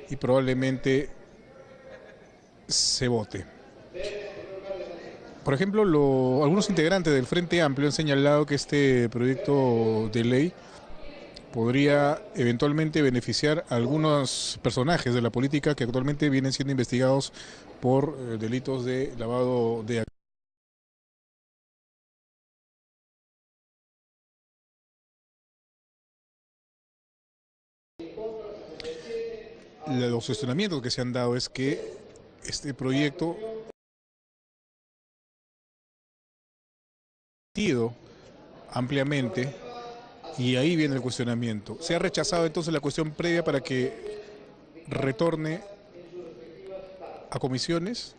y probablemente se vote. Por ejemplo, algunos integrantes del Frente Amplio han señalado que este proyecto de ley podría eventualmente beneficiar a algunos personajes de la política que actualmente vienen siendo investigados por delitos de lavado de activos. Los cuestionamientos que se han dado es que este proyecto ha sido ampliamente, y ahí viene el cuestionamiento. Se ha rechazado entonces la cuestión previa para que retorne a comisiones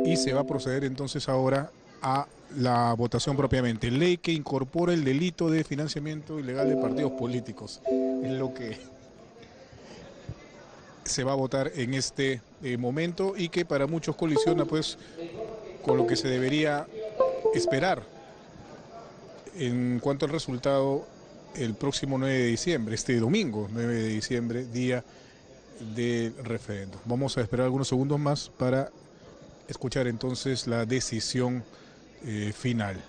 y se va a proceder entonces ahora a la votación propiamente. Ley que incorpora el delito de financiamiento ilegal de partidos políticos. Es lo que se va a votar en este momento y que para muchos colisiona pues con lo que se debería esperar en cuanto al resultado el próximo 9 de diciembre, este domingo 9 de diciembre, día del referéndum. Vamos a esperar algunos segundos más para escuchar entonces la decisión final.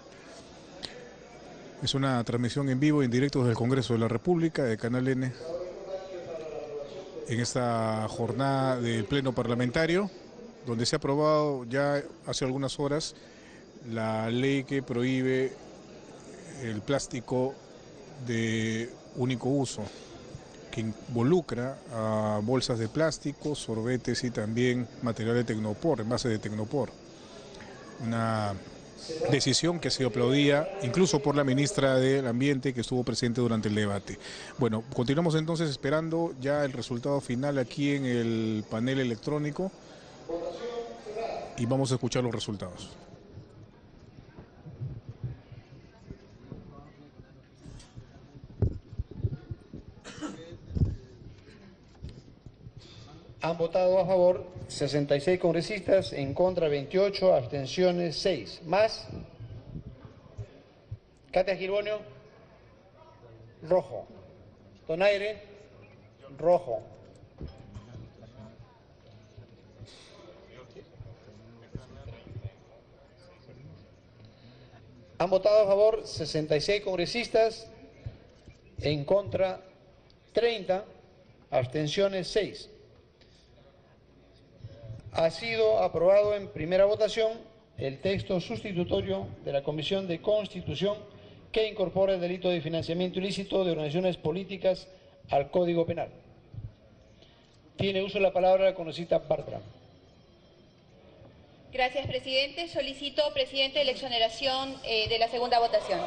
Es una transmisión en vivo y en directo desde el Congreso de la República, de Canal N, en esta jornada del Pleno Parlamentario, donde se ha aprobado ya hace algunas horas la ley que prohíbe el plástico de único uso, que involucra a bolsas de plástico, sorbetes y también material de Tecnopor, envase de Tecnopor. Una decisión que ha sido aplaudida incluso por la ministra del Ambiente que estuvo presente durante el debate. Bueno, continuamos entonces esperando ya el resultado final aquí en el panel electrónico y vamos a escuchar los resultados. Han votado a favor 66 congresistas, en contra 28, abstenciones 6. ¿Más? Katia Gilbonio, rojo. Donaire, rojo. Han votado a favor 66 congresistas, en contra 30, abstenciones 6. Ha sido aprobado en primera votación el texto sustitutorio de la Comisión de Constitución que incorpora el delito de financiamiento ilícito de organizaciones políticas al Código Penal. Tiene uso de la palabra la congresista Bartra. Gracias, presidente. Solicito, presidente, la exoneración de la segunda votación.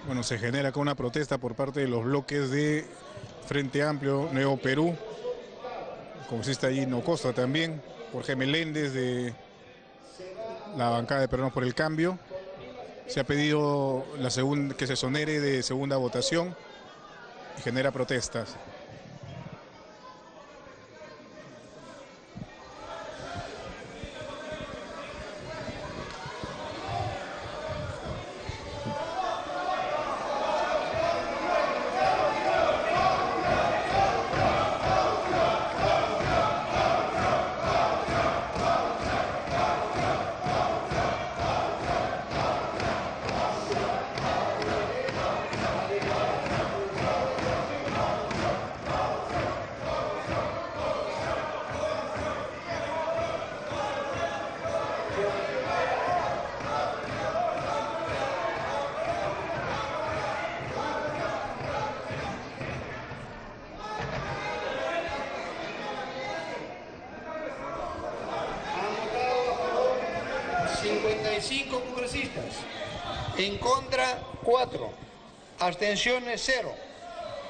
Bueno, se genera acá una protesta por parte de los bloques de Frente Amplio, Nuevo Perú, congresista allí Costa también, Jorge Meléndez de la bancada de Peruanos por el Cambio. Se ha pedido que se exonere de segunda votación y genera protestas. En contra 4, abstenciones 0.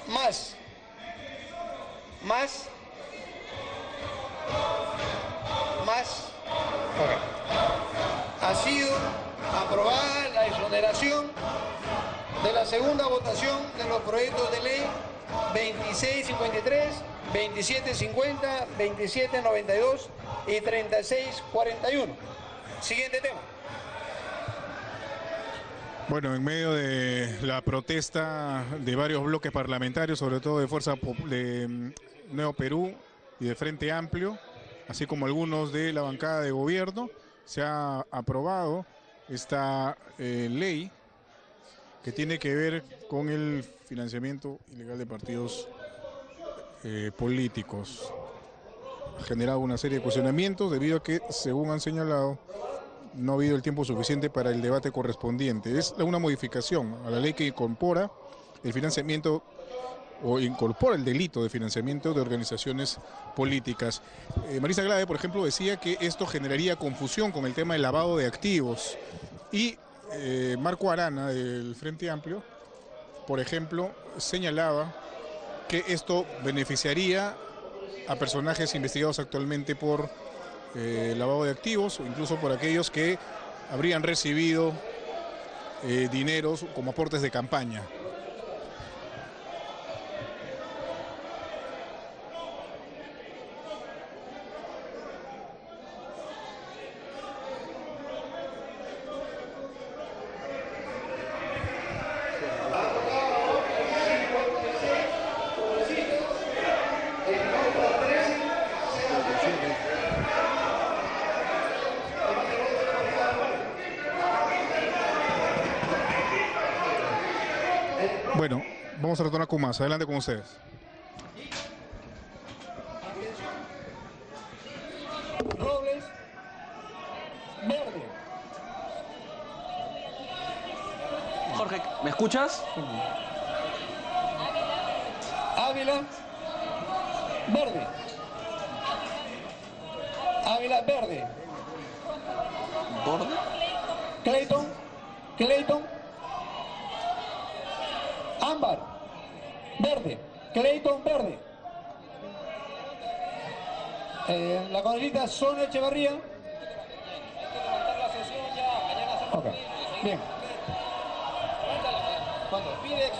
Más. Okay. Ha sido aprobada la exoneración de la segunda votación de los proyectos de ley 2653, 2750, 2792 y 3641. Siguiente tema. Bueno, en medio de la protesta de varios bloques parlamentarios, sobre todo de de Nuevo Perú y de Frente Amplio, así como algunos de la bancada de gobierno, se ha aprobado esta ley que tiene que ver con el financiamiento ilegal de partidos políticos. Ha generado una serie de cuestionamientos debido a que, según han señalado, no ha habido el tiempo suficiente para el debate correspondiente. Es una modificación a la ley que incorpora el financiamiento o incorpora el delito de financiamiento de organizaciones políticas. Marisa Glave, por ejemplo, decía que esto generaría confusión con el tema del lavado de activos. Y Marco Arana, del Frente Amplio, por ejemplo, señalaba que esto beneficiaría a personajes investigados actualmente por lavado de activos, o incluso por aquellos que habrían recibido dineros como aportes de campaña. Bueno, vamos a retornar con más. Adelante con ustedes. Robles, verde. Jorge, ¿me escuchas? Ávila, verde. Ávila, verde. ¿Borde? Clayton. Ámbar, verde. Clayton, verde. La congresista Sonia Echeverría. Ok, bien. Cuando pide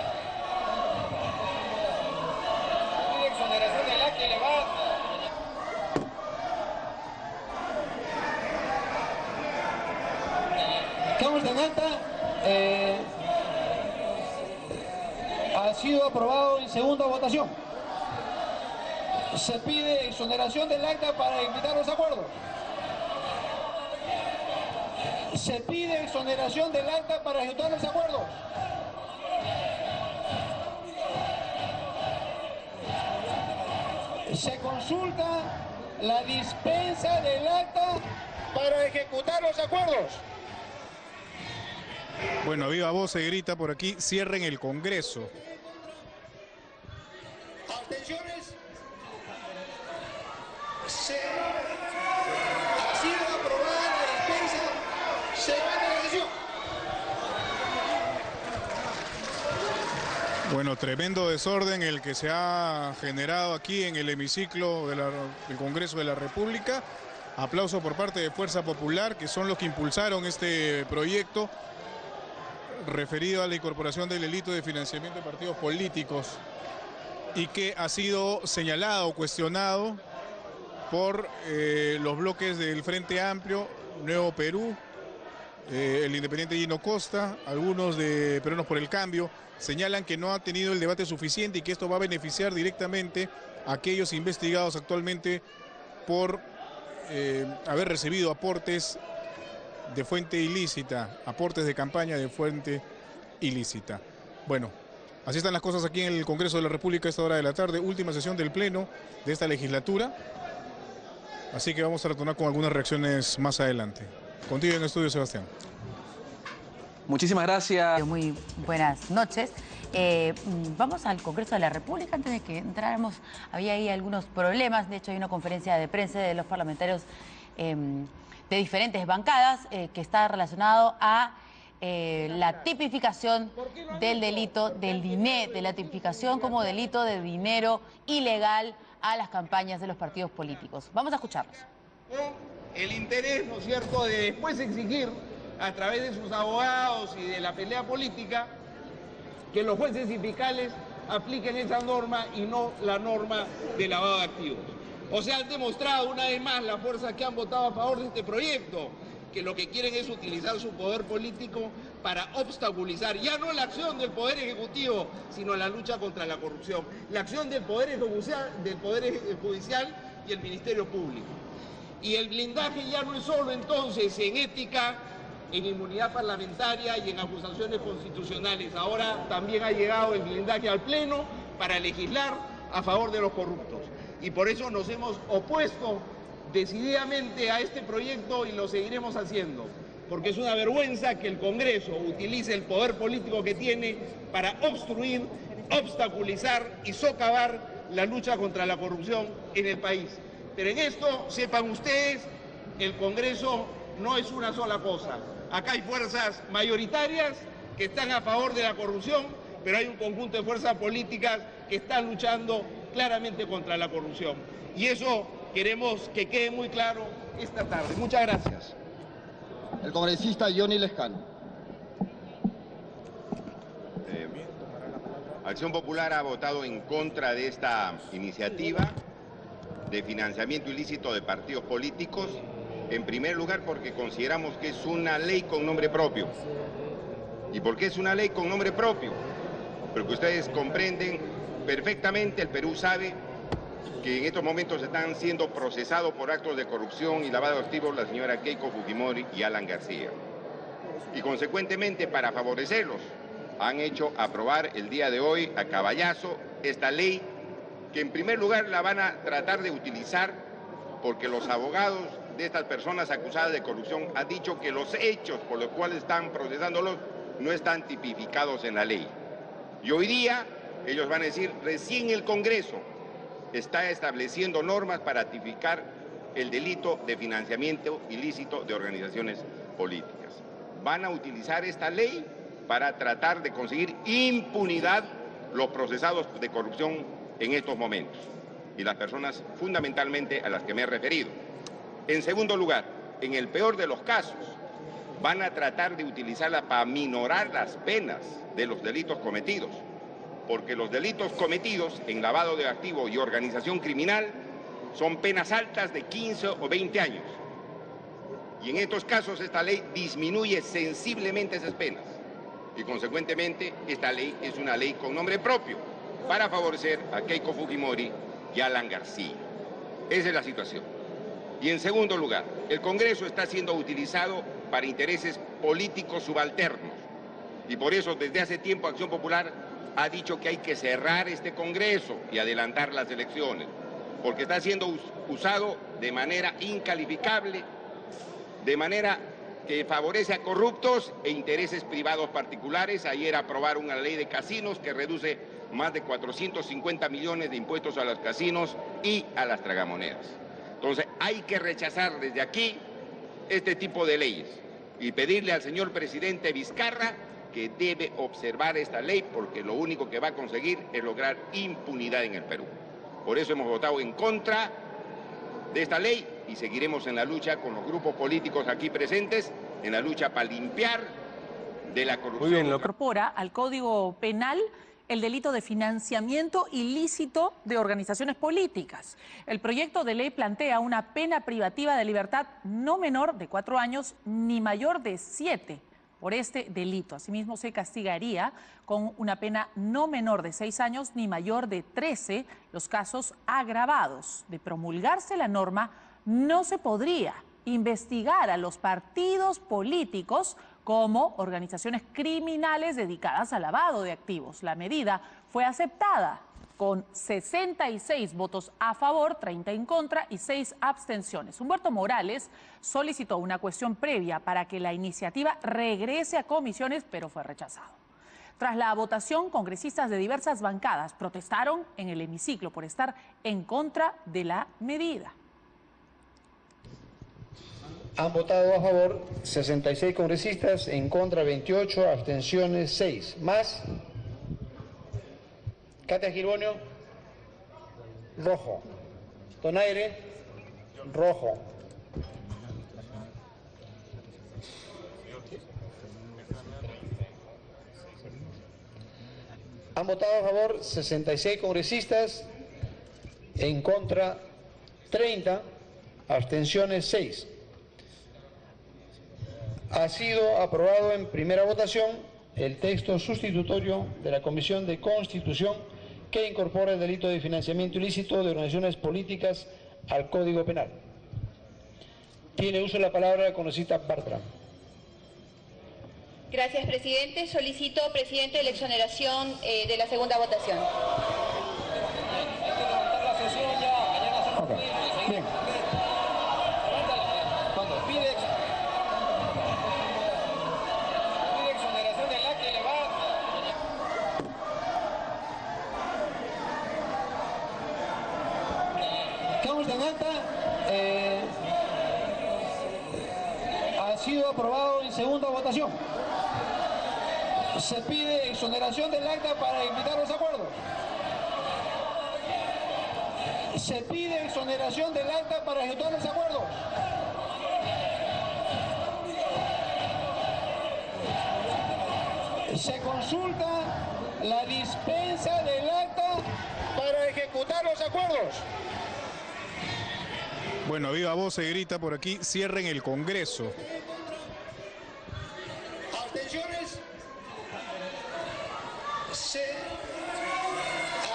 exoneración del acta y le va. Estamos en acta. Ha sido aprobado en segunda votación. Se pide exoneración del acta para evitar los acuerdos. Se pide exoneración del acta para evitar los acuerdos. Se consulta la dispensa del acta para ejecutar los acuerdos. Bueno, a viva voz se grita por aquí: cierren el Congreso. Abstenciones. Ha sido aprobada la dispensa. Se va a la sesión. Bueno, tremendo desorden el que se ha generado aquí en el hemiciclo del Congreso de la República. Aplauso por parte de Fuerza Popular, que son los que impulsaron este proyecto referido a la incorporación del delito de financiamiento de partidos políticos y que ha sido señalado, cuestionado por los bloques del Frente Amplio, Nuevo Perú, el independiente Gino Costa, algunos de Peruanos por el Cambio. Señalan que no ha tenido el debate suficiente y que esto va a beneficiar directamente a aquellos investigados actualmente por haber recibido aportes de fuente ilícita, aportes de campaña de fuente ilícita. Bueno, así están las cosas aquí en el Congreso de la República a esta hora de la tarde, última sesión del Pleno de esta legislatura. Así que vamos a retornar con algunas reacciones más adelante. Contigo en el estudio, Sebastián. Muchísimas gracias. Muy buenas noches. Vamos al Congreso de la República. Antes de que entráramos, había ahí algunos problemas. De hecho, hay una conferencia de prensa de los parlamentarios de diferentes bancadas que está relacionado a la tipificación del delito de la tipificación como delito de dinero ilegal a las campañas de los partidos políticos. Vamos a escucharlos. El interés, ¿no es cierto?, de después exigir a través de sus abogados y de la pelea política que los jueces y fiscales apliquen esa norma y no la norma de lavado de activos. O sea, han demostrado una vez más las fuerzas que han votado a favor de este proyecto que lo que quieren es utilizar su poder político para obstaculizar ya no la acción del Poder Ejecutivo, sino la lucha contra la corrupción, la acción del Poder Judicial y el Ministerio Público. Y el blindaje ya no es solo entonces en ética, en inmunidad parlamentaria y en acusaciones constitucionales. Ahora también ha llegado el blindaje al Pleno para legislar a favor de los corruptos. Y por eso nos hemos opuesto decididamente a este proyecto y lo seguiremos haciendo, porque es una vergüenza que el Congreso utilice el poder político que tiene para obstruir, obstaculizar y socavar la lucha contra la corrupción en el país. Pero en esto, sepan ustedes, el Congreso no es una sola cosa. Acá hay fuerzas mayoritarias que están a favor de la corrupción, pero hay un conjunto de fuerzas políticas que están luchando claramente contra la corrupción. Y eso queremos que quede muy claro esta tarde. Muchas gracias. El congresista Johnny Lescano. Acción Popular ha votado en contra de esta iniciativa de financiamiento ilícito de partidos políticos, en primer lugar porque consideramos que es una ley con nombre propio. ¿Y por qué es una ley con nombre propio? Porque ustedes comprenden perfectamente, el Perú sabe que en estos momentos están siendo procesados por actos de corrupción y lavado de activos la señora Keiko Fujimori y Alan García. Y consecuentemente, para favorecerlos, han hecho aprobar el día de hoy a caballazo esta ley que en primer lugar la van a tratar de utilizar porque los abogados de estas personas acusadas de corrupción han dicho que los hechos por los cuales están procesándolos no están tipificados en la ley. Y hoy día ellos van a decir, recién el Congreso está estableciendo normas para tipificar el delito de financiamiento ilícito de organizaciones políticas. Van a utilizar esta ley para tratar de conseguir impunidad los procesados de corrupción en estos momentos y las personas fundamentalmente a las que me he referido. En segundo lugar, en el peor de los casos, van a tratar de utilizarla para minorar las penas de los delitos cometidos, porque los delitos cometidos en lavado de activos y organización criminal son penas altas de 15 o 20 años. Y en estos casos esta ley disminuye sensiblemente esas penas. Y consecuentemente esta ley es una ley con nombre propio para favorecer a Keiko Fujimori y Alan García. Esa es la situación. Y en segundo lugar, el Congreso está siendo utilizado para intereses políticos subalternos. Y por eso desde hace tiempo Acción Popular ha dicho que hay que cerrar este Congreso y adelantar las elecciones, porque está siendo usado de manera incalificable, de manera que favorece a corruptos e intereses privados particulares. Ayer aprobaron una ley de casinos que reduce más de 450 millones de impuestos a los casinos y a las tragamonedas. Entonces hay que rechazar desde aquí este tipo de leyes y pedirle al señor presidente Vizcarra que debe observar esta ley, porque lo único que va a conseguir es lograr impunidad en el Perú. Por eso hemos votado en contra de esta ley y seguiremos en la lucha con los grupos políticos aquí presentes, en la lucha para limpiar de la corrupción. Muy bien, lo incorpora al Código Penal el delito de financiamiento ilícito de organizaciones políticas. El proyecto de ley plantea una pena privativa de libertad no menor de 4 años ni mayor de 7 por este delito. Asimismo, se castigaría con una pena no menor de 6 años ni mayor de 13 los casos agravados. De promulgarse la norma, no se podría investigar a los partidos políticos como organizaciones criminales dedicadas al lavado de activos. La medida fue aceptada con 66 votos a favor, 30 en contra y 6 abstenciones. Humberto Morales solicitó una cuestión previa para que la iniciativa regrese a comisiones, pero fue rechazado. Tras la votación, congresistas de diversas bancadas protestaron en el hemiciclo por estar en contra de la medida. Han votado a favor 66 congresistas, en contra 28, abstenciones 6. ¿Más? Katia Gilbonio, rojo. Donaire, rojo. Han votado a favor 66 congresistas, en contra 30, abstenciones 6. Ha sido aprobado en primera votación el texto sustitutorio de la Comisión de Constitución que incorpora el delito de financiamiento ilícito de organizaciones políticas al Código Penal. Tiene uso de la palabra la congresista Bartra. Gracias, presidente. Solicito, presidente, la exoneración de la segunda votación. Bien. Pide exoneración del acta y le va. Consta en acta. Ha sido aprobado en segunda votación. Se pide exoneración del acta para evitar los acuerdos. Se pide exoneración del acta para ejecutar los acuerdos. Se consulta la dispensa del acta para ejecutar los acuerdos. Bueno, a viva voz se grita por aquí, cierren el Congreso. Abstenciones.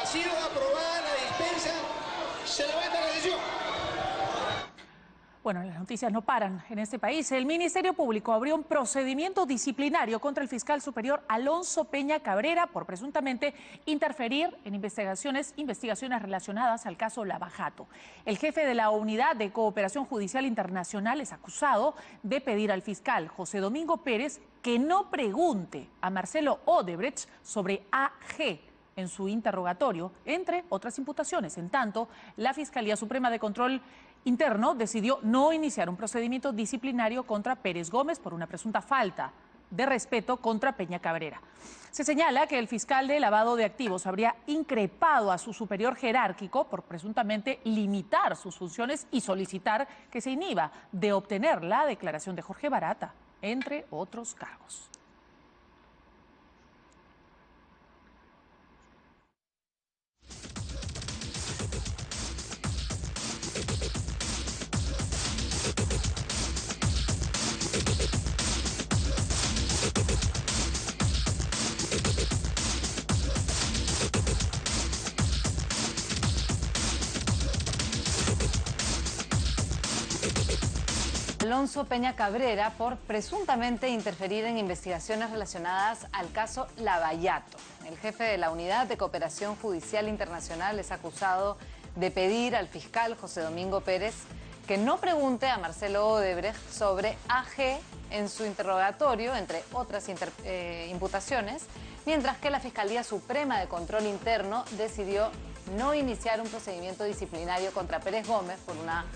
Ha sido aprobada la dispensa. Se levanta la sesión. Bueno, las noticias no paran en este país. El Ministerio Público abrió un procedimiento disciplinario contra el fiscal superior Alonso Peña Cabrera por presuntamente interferir en investigaciones relacionadas al caso Lava Jato. El jefe de la Unidad de Cooperación Judicial Internacional es acusado de pedir al fiscal José Domingo Pérez que no pregunte a Marcelo Odebrecht sobre AG en su interrogatorio, entre otras imputaciones. En tanto, la Fiscalía Suprema de Control Interno decidió no iniciar un procedimiento disciplinario contra Pérez Gómez por una presunta falta de respeto contra Peña Cabrera. Se señala que el fiscal de lavado de activos habría increpado a su superior jerárquico por presuntamente limitar sus funciones y solicitar que se inhiba de obtener la declaración de Jorge Barata, entre otros cargos. Alonso Peña Cabrera por presuntamente interferir en investigaciones relacionadas al caso Lavallato. El jefe de la Unidad de Cooperación Judicial Internacional es acusado de pedir al fiscal José Domingo Pérez que no pregunte a Marcelo Odebrecht sobre AG en su interrogatorio, entre otras imputaciones, mientras que la Fiscalía Suprema de Control Interno decidió no iniciar un procedimiento disciplinario contra Pérez Gómez por una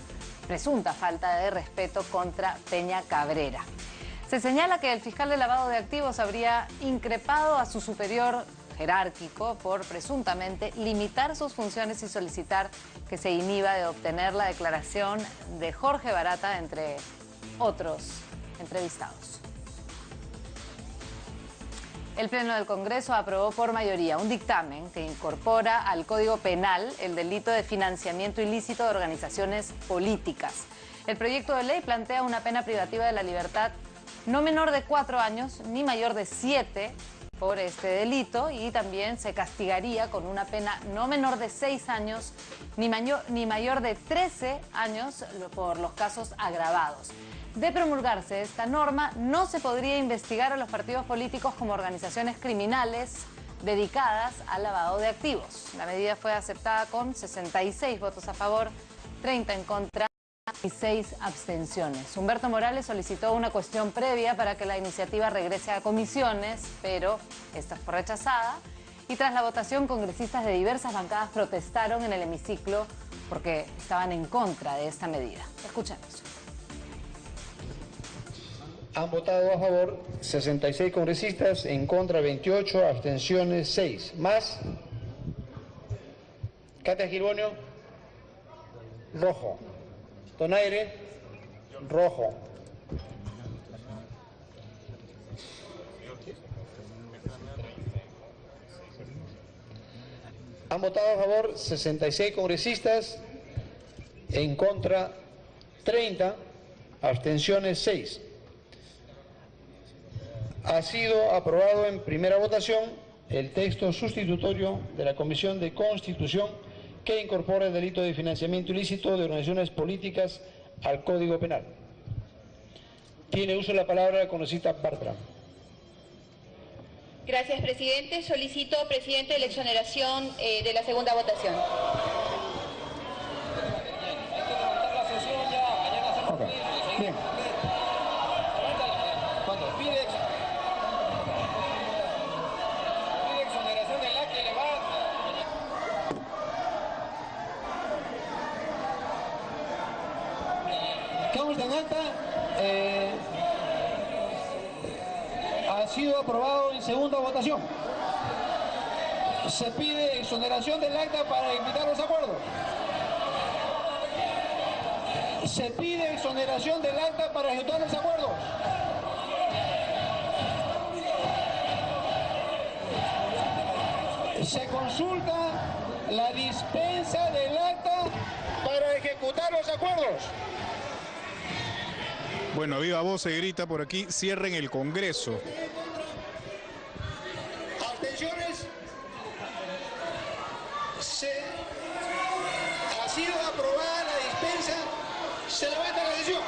presunta falta de respeto contra Peña Cabrera. Se señala que el fiscal de lavado de activos habría increpado a su superior jerárquico por presuntamente limitar sus funciones y solicitar que se inhiba de obtener la declaración de Jorge Barata, entre otros entrevistados. El Pleno del Congreso aprobó por mayoría un dictamen que incorpora al Código Penal el delito de financiamiento ilícito de organizaciones políticas. El proyecto de ley plantea una pena privativa de la libertad no menor de 4 años ni mayor de 7 por este delito, y también se castigaría con una pena no menor de 6 años ni mayor de 13 años por los casos agravados. De promulgarse esta norma, no se podría investigar a los partidos políticos como organizaciones criminales dedicadas al lavado de activos. La medida fue aceptada con 66 votos a favor, 30 en contra y 6 abstenciones. Humberto Morales solicitó una cuestión previa para que la iniciativa regrese a comisiones, pero esta fue rechazada. Y tras la votación, congresistas de diversas bancadas protestaron en el hemiciclo porque estaban en contra de esta medida. Escuchemos. Han votado a favor 66 congresistas, en contra 28, abstenciones 6. ¿Más? Katia Girbonio, rojo. Donaire, rojo. Han votado a favor 66 congresistas, en contra 30, abstenciones 6. Ha sido aprobado en primera votación el texto sustitutorio de la Comisión de Constitución que incorpora el delito de financiamiento ilícito de organizaciones políticas al Código Penal. Tiene uso de la palabra la congresista Bartra. Gracias, presidente. Solicito, presidente, la exoneración de la segunda votación. Bien. Pide exoneración del acta y levanta. Consta en acta. Ha sido aprobado en segunda votación. Se pide exoneración del acta para evitar los acuerdos. Se pide exoneración del acta para ejecutar los acuerdos. Se consulta la dispensa del acta para ejecutar los acuerdos. Bueno, a viva voz se grita por aquí, cierren el Congreso. Abstenciones. Ha sido aprobada la dispensa. Se levanta la sesión.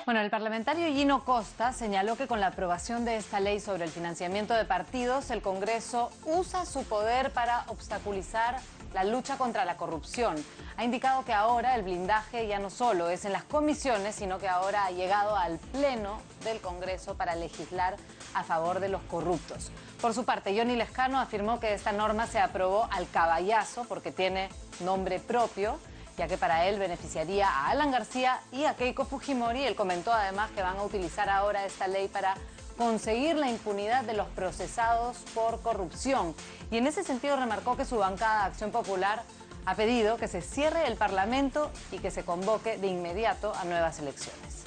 Bueno, el parlamentario Gino Costa señaló que con la aprobación de esta ley sobre el financiamiento de partidos, el Congreso usa su poder para obstaculizar la lucha contra la corrupción. Ha indicado que ahora el blindaje ya no solo es en las comisiones, sino que ahora ha llegado al Pleno del Congreso para legislar a favor de los corruptos. Por su parte, Johnny Lescano afirmó que esta norma se aprobó al caballazo porque tiene nombre propio, ya que para él beneficiaría a Alan García y a Keiko Fujimori. Él comentó además que van a utilizar ahora esta ley para conseguir la impunidad de los procesados por corrupción. Y en ese sentido remarcó que su bancada Acción Popular ha pedido que se cierre el Parlamento y que se convoque de inmediato a nuevas elecciones.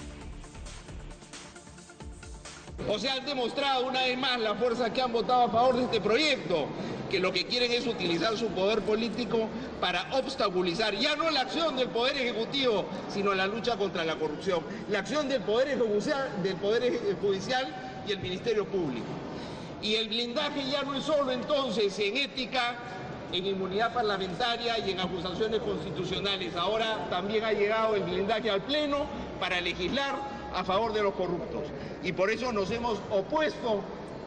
O sea, han demostrado una vez más la fuerza que han votado a favor de este proyecto, que lo que quieren es utilizar su poder político para obstaculizar ya no la acción del Poder Ejecutivo, sino la lucha contra la corrupción, la acción del Poder Judicial y el Ministerio Público. Y el blindaje ya no es solo entonces en ética, en inmunidad parlamentaria y en acusaciones constitucionales. Ahora también ha llegado el blindaje al Pleno para legislar a favor de los corruptos. Y por eso nos hemos opuesto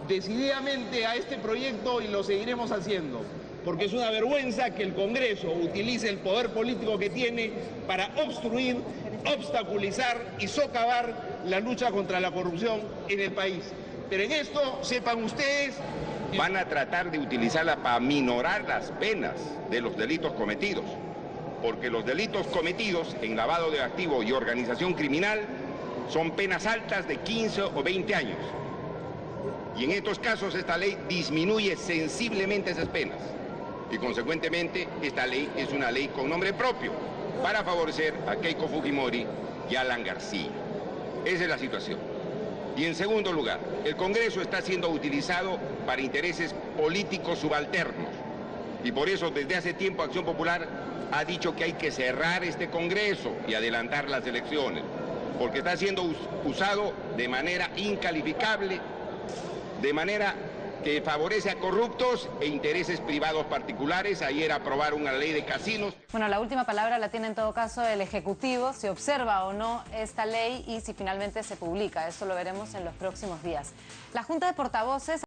decididamente a este proyecto y lo seguiremos haciendo. Porque es una vergüenza que el Congreso utilice el poder político que tiene para obstruir, obstaculizar y socavar la lucha contra la corrupción en el país. Pero en esto, sepan ustedes, van a tratar de utilizarla para minorar las penas de los delitos cometidos. Porque los delitos cometidos en lavado de activos y organización criminal son penas altas de 15 o 20 años. Y en estos casos esta ley disminuye sensiblemente esas penas. Y consecuentemente esta ley es una ley con nombre propio para favorecer a Keiko Fujimori y a Alan García. Esa es la situación. Y en segundo lugar, el Congreso está siendo utilizado para intereses políticos subalternos. Y por eso desde hace tiempo Acción Popular ha dicho que hay que cerrar este Congreso y adelantar las elecciones, porque está siendo usado de manera incalificable, de manera que favorece a corruptos e intereses privados particulares. Ayer aprobaron una ley de casinos. Bueno, la última palabra la tiene en todo caso el Ejecutivo, si observa o no esta ley y si finalmente se publica. Esto lo veremos en los próximos días. La Junta de Portavoces